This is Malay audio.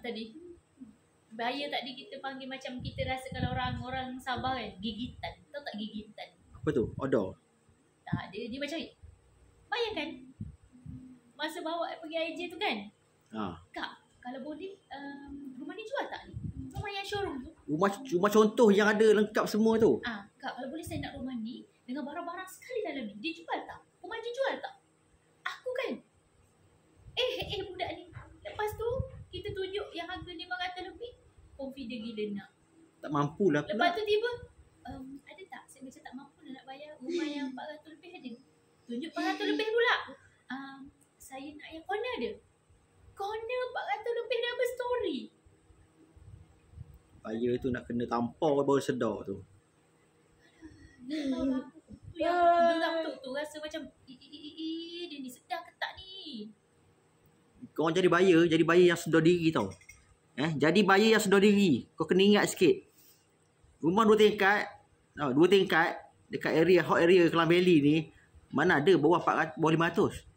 tadi. Bahaya tak kita panggil macam kita rasa kalau orang Sabah kan, gigitan. Tahu tak gigitan? Apa tu? Odor? Tak, dia macam bayangkan masa bawa pergi IJ tu kan. Kak, kalau boleh rumah ni jual tak ni? Rumah yang showroom tu. Rumah contoh yang ada lengkap semua tu. Kak, kalau boleh saya nak rumah ni dengan barang-barang sekali dalam ni. Dia jual tak? Pemaji jual tak? Aku kan. Budak ni. Lepas tu kita tunjuk yang harga 500 lebih. Confident gila nak. Tak mampu lah pula. Lepas tu tiba ada tak? Saya macam tak mampu nak bayar rumah yang 400 lebih ada. Tunjuk 400 lebih pula. Saya nak yang corner dia. Corner 400 lebih dah berstory. Bayar tu nak kena tampar baru sedar tu. Tu yang gelap tu rasa macam dia ni sedar ke tak ni? Kau jadi buyer yang sedar diri tau. Jadi buyer yang sedar diri. Kau kena ingat sikit. Rumah 2 tingkat, 2 tingkat dekat hot area Klang Valley ni, mana ada bawah 500.